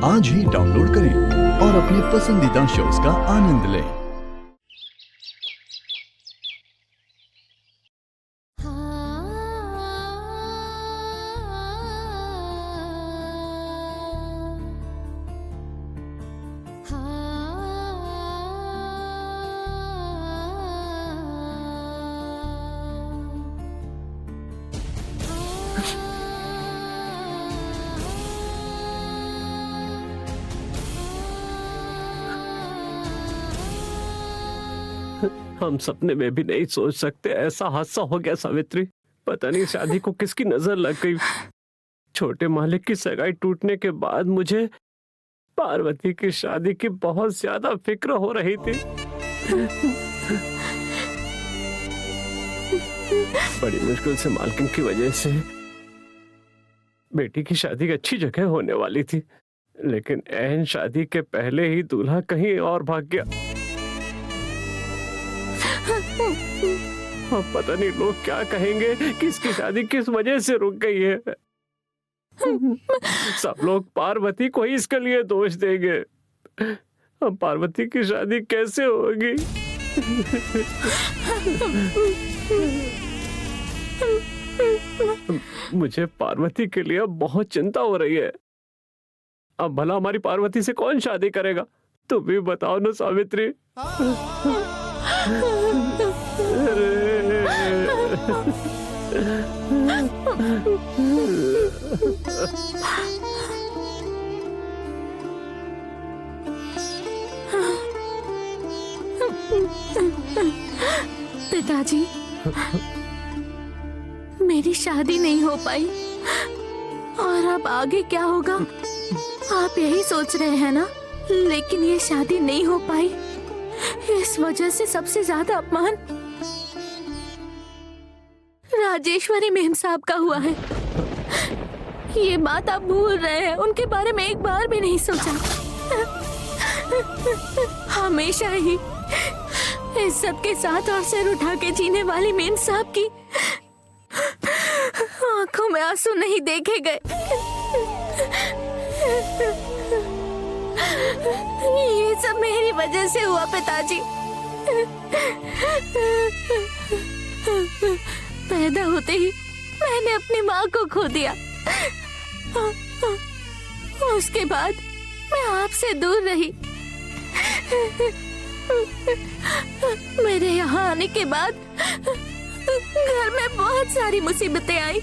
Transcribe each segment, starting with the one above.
आज ही डाउनलोड करें और अपने पसंदीदा शोज का आनंद लें। हम सपने में भी नहीं सोच सकते ऐसा हादसा हो गया सावित्री। पता नहीं शादी को किसकी नजर लग गई। छोटे मालिक की सगाई टूटने के बाद मुझे पार्वती की शादी की बहुत ज्यादा फिक्र हो रही थी। बड़ी मुश्किल से मालकिन की वजह से बेटी की शादी अच्छी जगह होने वाली थी, लेकिन ऐन शादी के पहले ही दूल्हा कहीं और भाग गया। अब पता नहीं लोग क्या कहेंगे, किसकी शादी किस वजह से रुक गई है। सब लोग पार्वती को ही इसके लिए दोष देंगे। अब पार्वती की शादी कैसे होगी? मुझे पार्वती के लिए बहुत चिंता हो रही है। अब भला हमारी पार्वती से कौन शादी करेगा? तुम भी बताओ ना सावित्री। पिताजी, मेरी शादी नहीं हो पाई और अब आगे क्या होगा आप यही सोच रहे हैं ना? लेकिन ये शादी नहीं हो पाई, इस वजह से सबसे ज्यादा अपमान राजेश्वरी मेम साहब का हुआ है। ये बात आप भूल रहे हैं, उनके बारे में एक बार भी नहीं सोचा। हमेशा ही इज्जत के साथ और सिर उठा के जीने वाली मेम साहब की आंखों में आंसू नहीं देखे गए। ये सब मेरी वजह से हुआ पिताजी। पैदा होते ही मैंने अपनी माँ को खो दिया। उसके बाद मैं आपसे दूर रही। मेरे यहाँ आने के बाद घर में बहुत सारी मुसीबतें आई।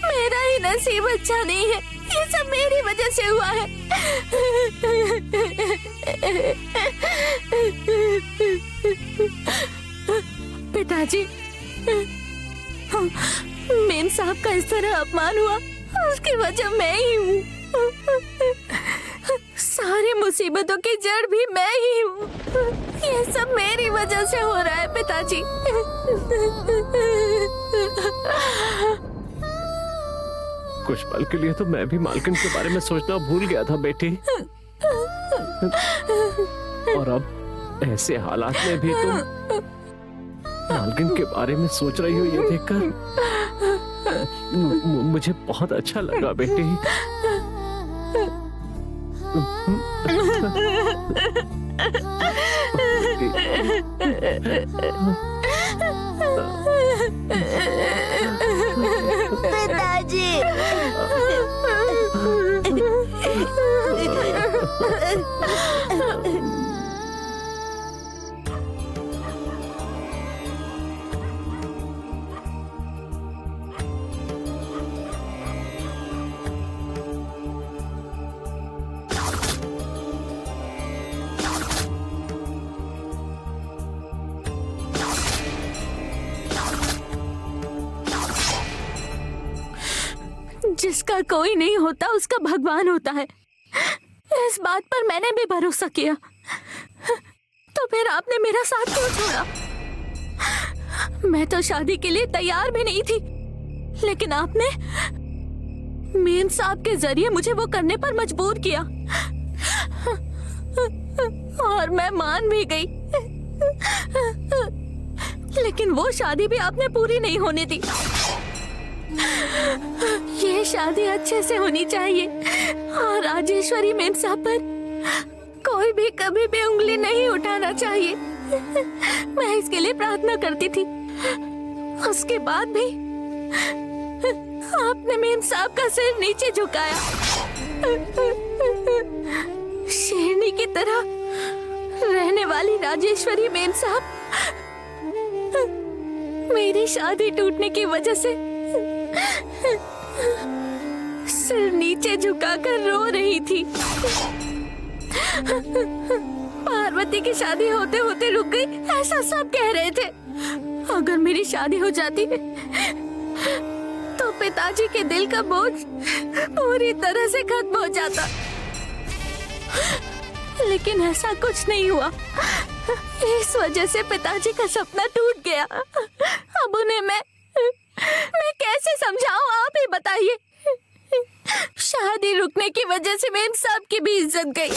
मेरा ही नसीब अच्छा नहीं है, ये सब मेरी वजह से हुआ है। पिताजी, मेम साहब का इस तरह अपमान हुआ, उसकी वजह मैं ही हूँ। सारी मुसीबतों की जड़ भी मैं ही हूँ। ये सब मेरी वजह से हो रहा है पिताजी। कुछ पल के लिए तो मैं भी मालकिन के बारे में सोचना भूल गया था बेटी। और अब ऐसे हालात में भी तुम मालकिन के बारे में सोच रही हो, ये देखकर मुझे बहुत अच्छा लगा बेटी। पिताजी, जिसका कोई नहीं होता उसका भगवान होता है, इस बात पर मैंने भी भरोसा किया। तो फिर आपने मेरा साथ क्यों छोड़ा? मैं तो शादी के लिए तैयार भी नहीं थी, लेकिन आपने मेम साहब के जरिए मुझे वो करने पर मजबूर किया और मैं मान भी गई। लेकिन वो शादी भी आपने पूरी नहीं होने दी। ये यह शादी अच्छे से होनी चाहिए और राजेश्वरी मेम साहब पर कोई भी कभी भी उंगली नहीं उठाना चाहिए। मैं इसके लिए प्रार्थना करती थी। उसके बाद भी आपने मेम साहब का सिर नीचे झुकाया, शेरनी की तरह रहने वाली राजेश्वरी मेम साहब मेरी शादी टूटने की वजह से सिर नीचे झुकाकर रो रही थी। पार्वती की शादी होते होते रुक गई, ऐसा सब कह रहे थे। अगर मेरी शादी हो जाती तो पिताजी के दिल का बोझ पूरी तरह से खत्म हो जाता, लेकिन ऐसा कुछ नहीं हुआ। इस वजह से पिताजी का सपना टूट गया। अब उन्हें मैं कैसे समझाऊं, आप ही बताइए। शादी रुकने की वजह से मेम साहब की भी इज्जत गई।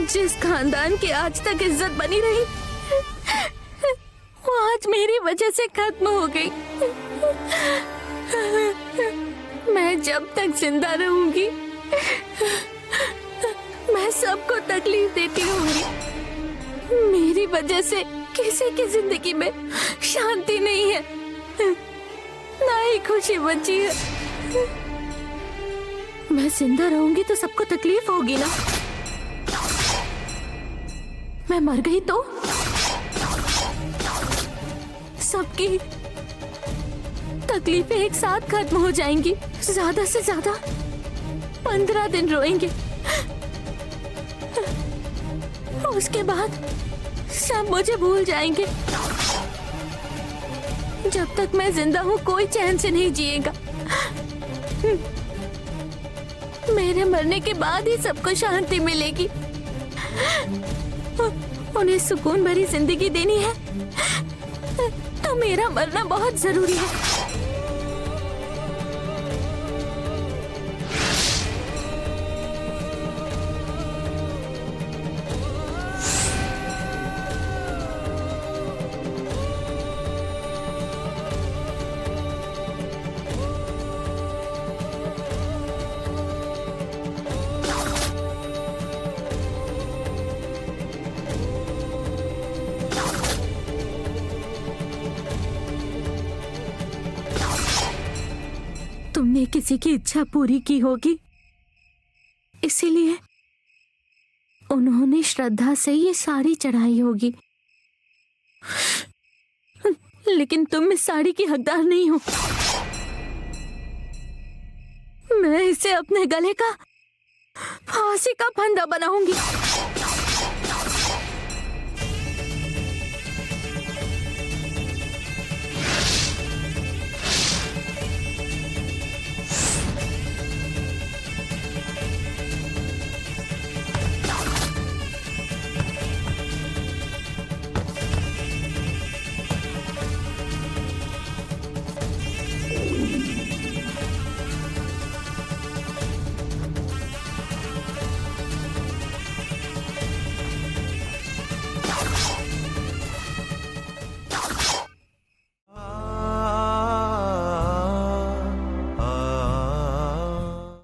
जिस खानदान की आज तक इज्जत बनी रही, वो आज मेरी वजह से खत्म हो गई। मैं जब तक जिंदा रहूंगी मैं सबको तकलीफ देती रहूंगी। मेरी वजह से किसी की जिंदगी में शांति नहीं है, ना ही खुशी बची है। मैं जिंदा रहूंगी तो सबको तकलीफ होगी ना। मैं मर गई तो सबकी तकलीफें एक साथ खत्म हो जाएंगी। ज्यादा से ज्यादा 15 दिन रोएंगे, उसके बाद सब मुझे भूल जाएंगे। जब तक मैं जिंदा हूँ कोई चैन से नहीं जिएगा। मेरे मरने के बाद ही सबको शांति मिलेगी। उन्हें सुकून भरी जिंदगी देनी है तो मेरा मरना बहुत जरूरी है। तुमने किसी की इच्छा पूरी की होगी, इसीलिए उन्होंने श्रद्धा से ये साड़ी चढ़ाई होगी। लेकिन तुम इस साड़ी की हकदार नहीं हो। मैं इसे अपने गले का फांसी का फंदा बनाऊंगी।